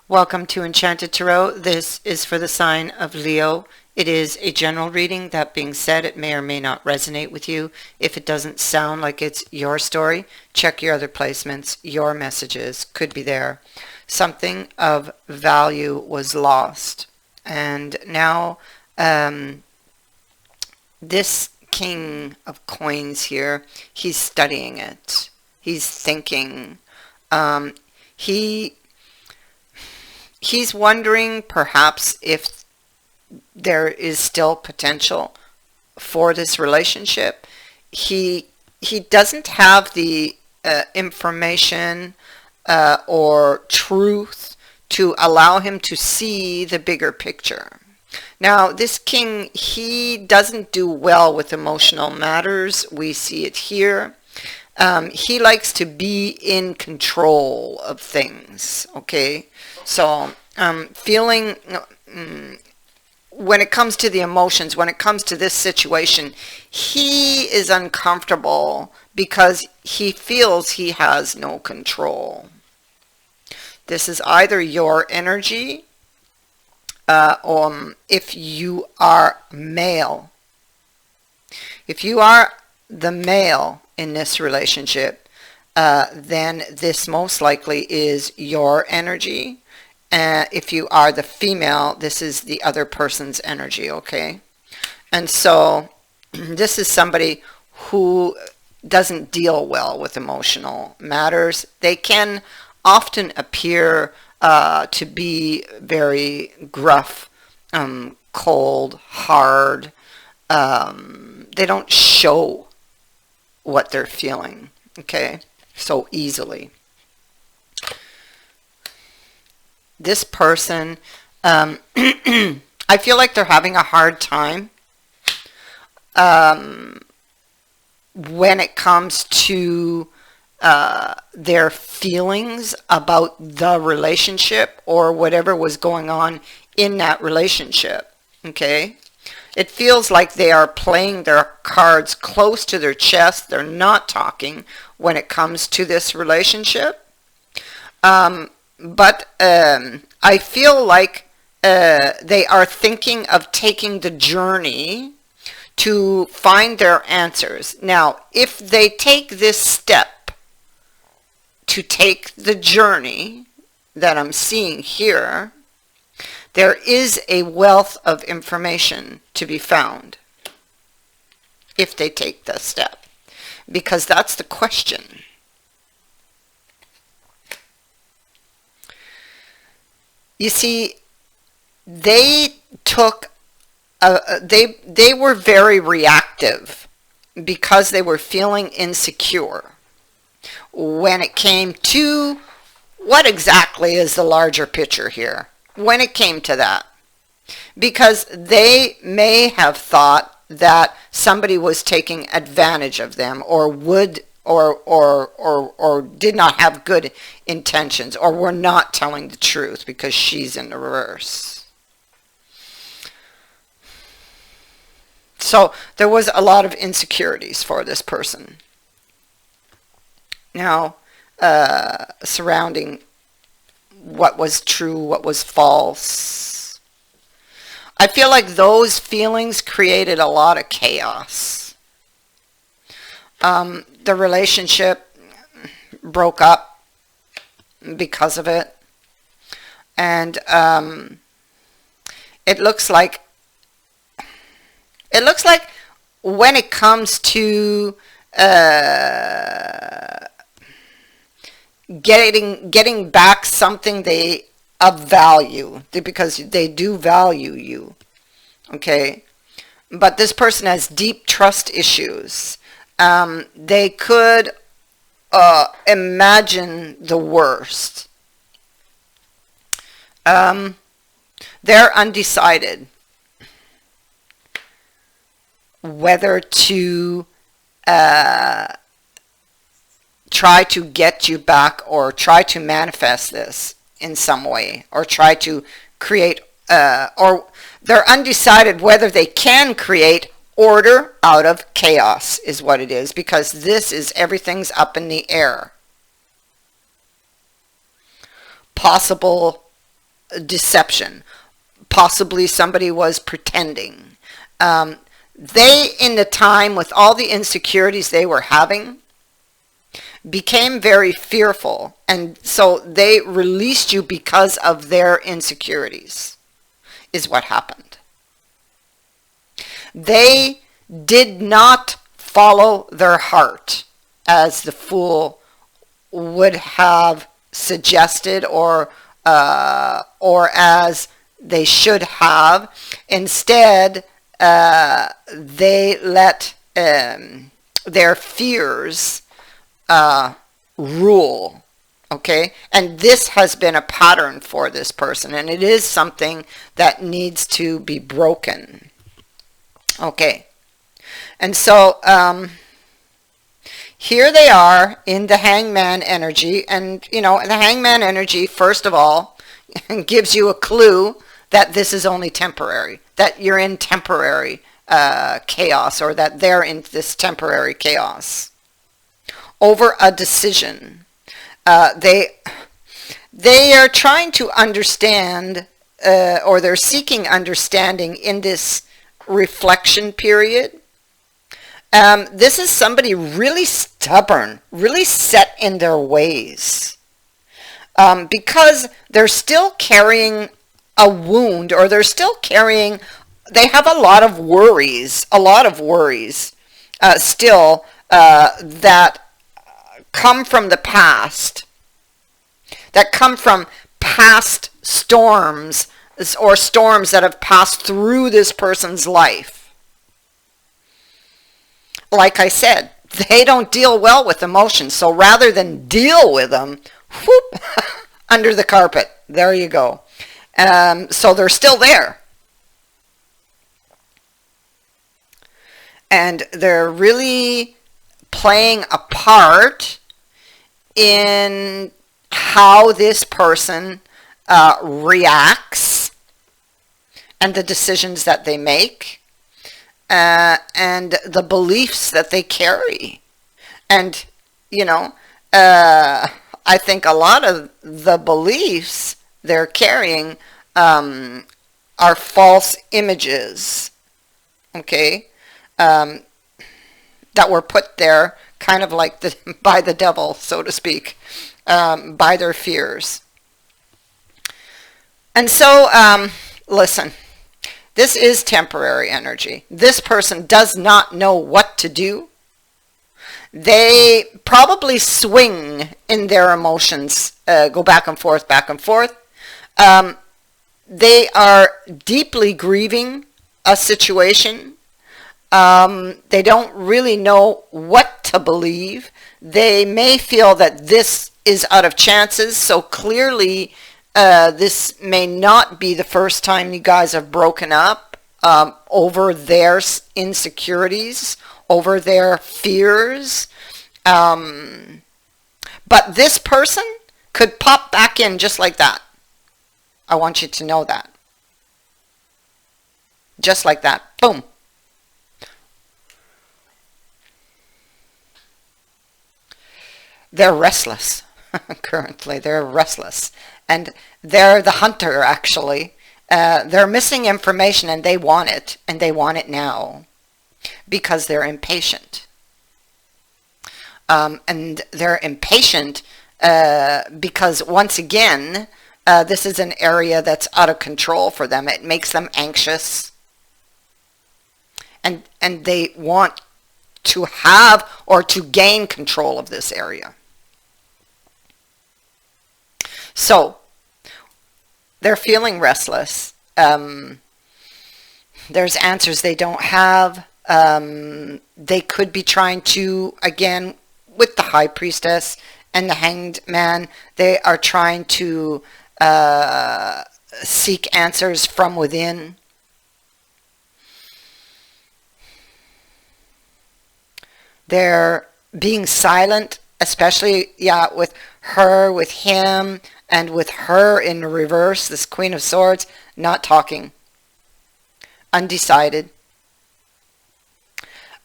Welcome to Enchanted Tarot. This is for the sign of Leo. It is a general reading. That being said, it may or may not resonate with you. If it doesn't sound like it's your story, check your other placements. Your messages could be there. Something of value was lost. And now this King of Coins here, he's studying it. He's thinking. He's wondering perhaps if there is still potential for this relationship. He doesn't have the information or truth to allow him to see the bigger picture. Now, this king, he doesn't do well with emotional matters. We see it here. He likes to be in control of things, okay? So, feeling, when it comes to the emotions, when it comes to this situation, he is uncomfortable because he feels he has no control. This is either your energy, or if you are male. If you are the male in this relationship, then this most likely is your energy. If you are the female, this is the other person's energy, okay? And so this is somebody who doesn't deal well with emotional matters. They can often appear to be very gruff, cold, hard. They don't show what they're feeling, okay, so easily. This person, I feel like they're having a hard time when it comes to their feelings about the relationship or whatever was going on in that relationship, okay? It feels like they are playing their cards close to their chest. They're not talking when it comes to this relationship. But I feel like they are thinking of taking the journey to find their answers. Now, if they take this step to take the journey that I'm seeing here, there is a wealth of information to be found if they take the step, because that's the question. You see, they took, they were very reactive because they were feeling insecure when it came to what exactly is the larger picture here. When it came to that, because they may have thought that somebody was taking advantage of them, or would, or did not have good intentions, or were not telling the truth because she's in the reverse. So there was a lot of insecurities for this person. Now, surrounding what was true, what was false. I feel like those feelings created a lot of chaos. The relationship broke up because of it. And it looks like when it comes to getting back something of value, because they do value you, okay? But this person has deep trust issues. They could imagine the worst. They're undecided whether to try to get you back, or try to manifest this in some way, or try to create, or they're undecided whether they can create order out of chaos, is what it is, because this is everything's up in the air. Possible deception. Possibly somebody was pretending. They, in the time with all the insecurities they were having, became very fearful, and so they released you because of their insecurities, is what happened. They did not follow their heart, as the Fool would have suggested, or as they should have. Instead, they let their fears rule. Okay, and this has been a pattern for this person, and it is something that needs to be broken. Okay, and so here they are in the Hangman energy, and the Hangman energy, first of all, gives you a clue that this is only temporary, that you're in temporary chaos, or that they're in this temporary chaos over a decision. They are trying to understand, or they're seeking understanding in this reflection period. This is somebody really stubborn, really set in their ways, because they're still carrying a wound, or they have a lot of worries still, that come from the past, that come from past storms, or storms that have passed through this person's life. Like I said, they don't deal well with emotions, so rather than deal with them, whoop, under the carpet. There you go. So they're still there. And they're really playing a part in how this person reacts, and the decisions that they make, and the beliefs that they carry. And, I think a lot of the beliefs they're carrying are false images, okay, that were put there kind of like by the devil, so to speak, by their fears. And so, listen, this is temporary energy. This person does not know what to do. They probably swing in their emotions, go back and forth, back and forth. They are deeply grieving a situation. They don't really know what to believe. They may feel that this is out of chances, so clearly this may not be the first time you guys have broken up over their insecurities, over their fears. But this person could pop back in just like that. I want you to know that. Just like that. Boom. They're restless. Currently, they're restless. And they're the hunter, actually. They're missing information, and they want it. And they want it now. Because they're impatient. And they're impatient because, once again, this is an area that's out of control for them. It makes them anxious. And they want to have or to gain control of this area. So, they're feeling restless. There's answers they don't have. They could be trying to, again, with the High Priestess and the Hanged Man, they are trying to seek answers from within. They're being silent, especially, with her, with him, and with her in reverse, this Queen of Swords, not talking. Undecided.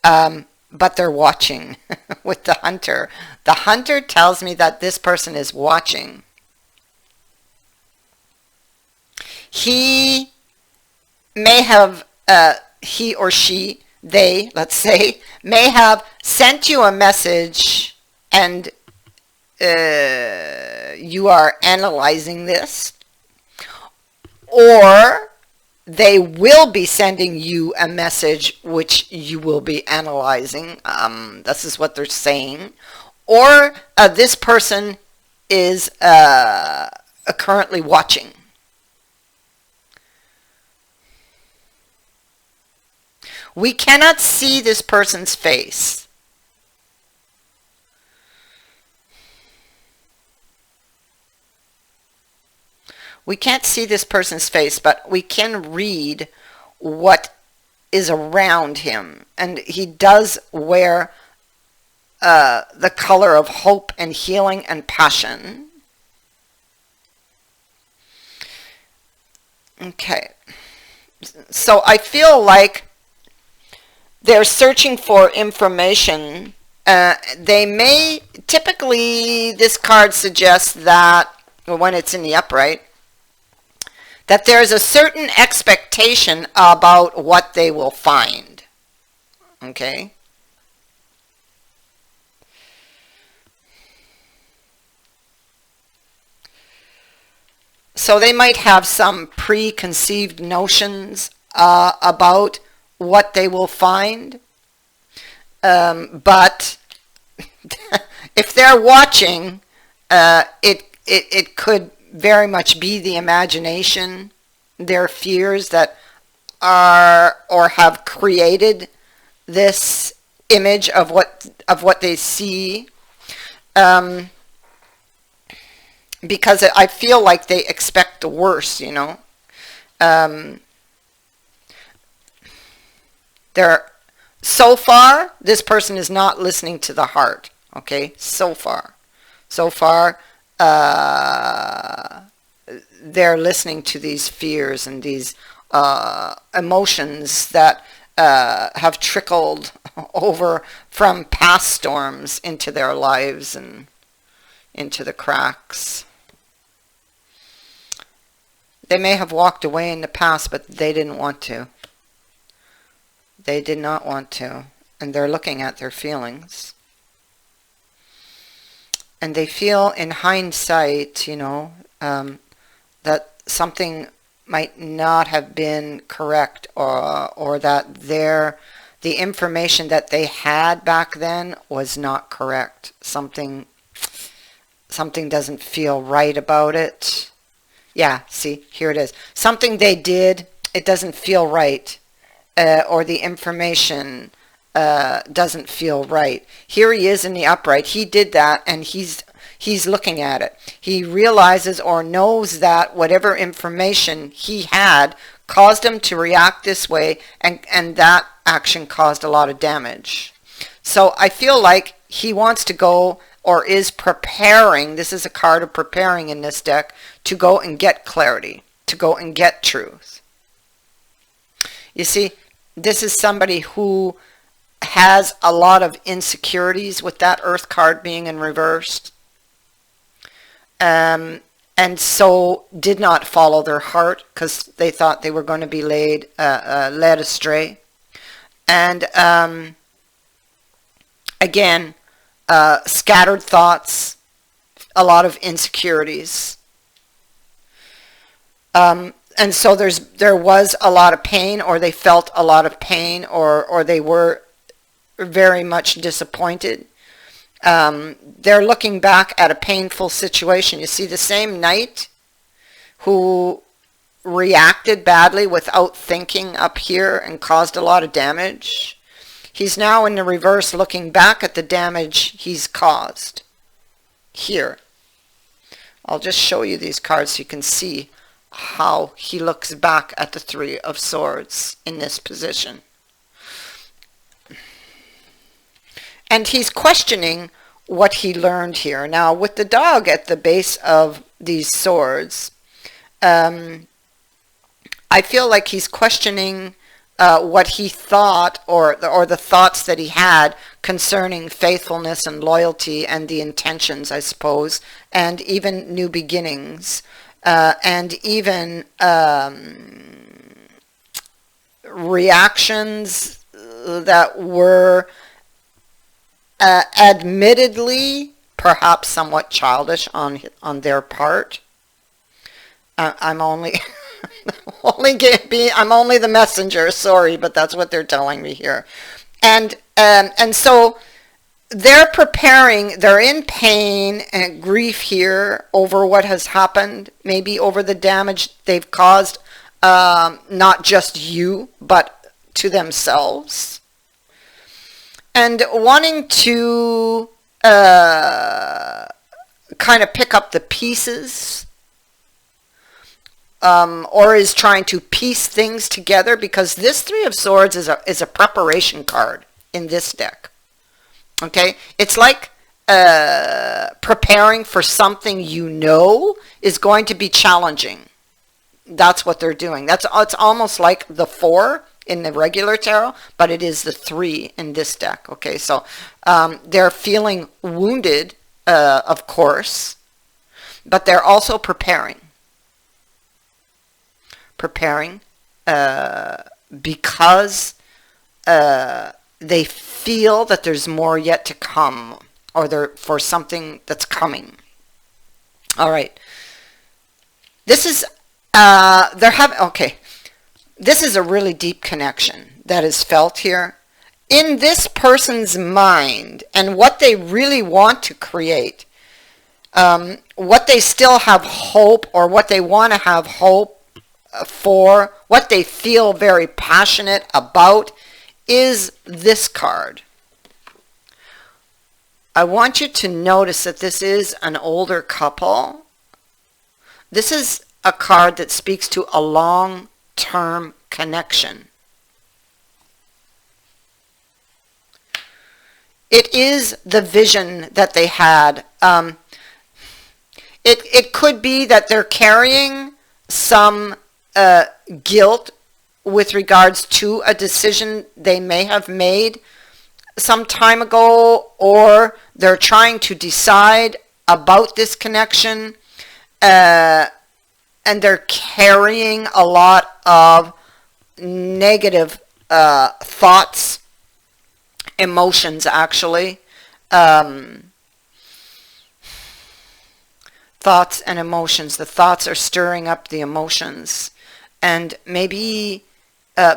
But they're watching with the Hunter. The Hunter tells me that this person is watching. he may have, he or she, they, let's say, may have sent you a message, and you are analyzing this, or they will be sending you a message which you will be analyzing. This is what they're saying. Or this person is currently watching. We cannot see this person's face. We can't see this person's face, but we can read what is around him. And he does wear the color of hope and healing and passion. Okay. So I feel like they're searching for information. They may, typically this card suggests that, when it's in the upright, that there's a certain expectation about what they will find. Okay? So they might have some preconceived notions about what they will find. But if they're watching, it could very much be the imagination, their fears that are or have created this image of what they see, because I feel like they expect the worst, you know. So far, this person is not listening to the heart. Okay, so far, they're listening to these fears and these emotions that have trickled over from past storms into their lives and into the cracks. They may have walked away in the past, but they didn't want to. They did not want to. And they're looking at their feelings. And they feel in hindsight, you know, that something might not have been correct, or that the information that they had back then was not correct. Something doesn't feel right about it. Yeah, see, here it is. Something they did, it doesn't feel right, or the information doesn't feel right. Here he is in the upright. He did that, and he's looking at it. He realizes or knows that whatever information he had caused him to react this way, and that action caused a lot of damage. So I feel like he wants to go, or is preparing, this is a card of preparing in this deck, to go and get clarity, to go and get truth. You see, this is somebody who has a lot of insecurities with that Earth card being in reversed. And so did not follow their heart because they thought they were going to be led astray. And again, scattered thoughts, a lot of insecurities. And so there was a lot of pain, or they felt a lot of pain, or they were very much disappointed. They're looking back at a painful situation. You see, the same knight who reacted badly without thinking up here and caused a lot of damage, he's now in the reverse looking back at the damage he's caused. Here. I'll just show you these cards so you can see how he looks back at the Three of Swords in this position. And he's questioning what he learned here. Now, with the dog at the base of these swords, I feel like he's questioning what he thought, or the thoughts that he had concerning faithfulness and loyalty and the intentions, I suppose, and even new beginnings. and even reactions that were admittedly perhaps somewhat childish on their part. I'm only I'm only the messenger. Sorry, but that's what they're telling me here. And so they're preparing. They're in pain and grief here over what has happened. Maybe over the damage they've caused, not just you, but to themselves, and wanting to kind of pick up the pieces, or is trying to piece things together, because this Three of Swords is a preparation card in this deck. Okay, it's like preparing for something you know is going to be challenging. That's what they're doing. It's almost like the 4 in the regular tarot, but it is the 3 in this deck. Okay, so they're feeling wounded, of course, but they're also preparing because they feel that there's more yet to come, or they're for something that's coming. All right, this is okay, this is a really deep connection that is felt here in this person's mind, and what they really want to create, what they still have hope, or what they want to have hope for, what they feel very passionate about, is this card. I want you to notice that this is an older couple. This is a card that speaks to a long-term connection. It is the vision that they had. It could be that they're carrying some guilt with regards to a decision they may have made some time ago, or they're trying to decide about this connection, and they're carrying a lot of negative thoughts, emotions, actually. Thoughts and emotions. The thoughts are stirring up the emotions, and maybe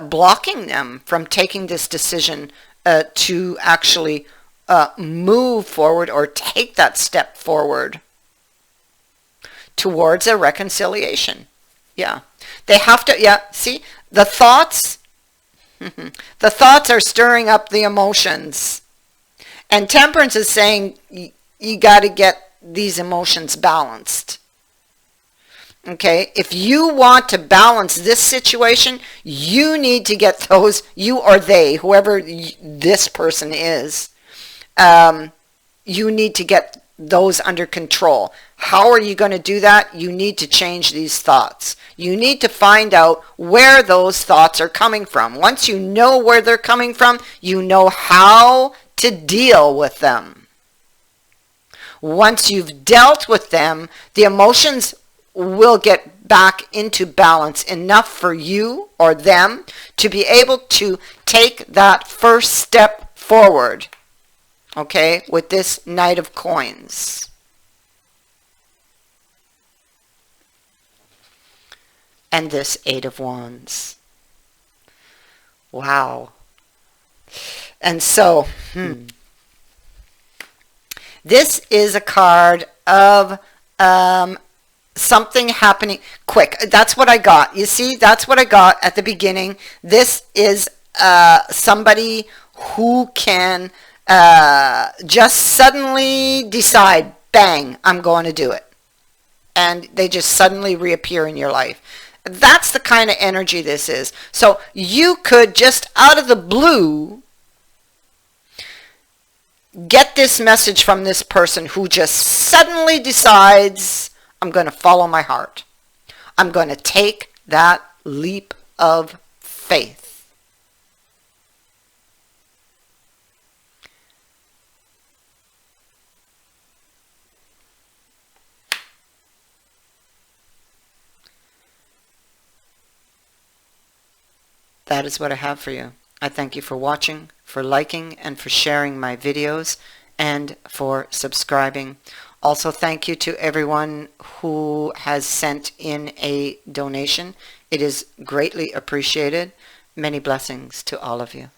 blocking them from taking this decision to actually move forward, or take that step forward towards a reconciliation. Yeah, they have to. Yeah, see, the thoughts the thoughts are stirring up the emotions, and Temperance is saying you got to get these emotions balanced. Okay, if you want to balance this situation, you need to get those, you or they, whoever this person is, you need to get those under control. How are you going to do that? You need to change these thoughts. You need to find out where those thoughts are coming from. Once you know where they're coming from, you know how to deal with them. Once you've dealt with them, the emotions will get back into balance enough for you or them to be able to take that first step forward, okay, with this Knight of Coins. And this Eight of Wands. Wow. And so, this is a card of something happening quick. That's what I got. You see, that's what I got at the beginning. This is somebody who can just suddenly decide, bang, I'm going to do it. And they just suddenly reappear in your life. That's the kind of energy this is. So you could just out of the blue get this message from this person who just suddenly decides, I'm going to follow my heart. I'm going to take that leap of faith. that is what I have for you. I thank you for watching, for liking, and for sharing my videos, and for subscribing. Also, thank you to everyone who has sent in a donation. It is greatly appreciated. Many blessings to all of you.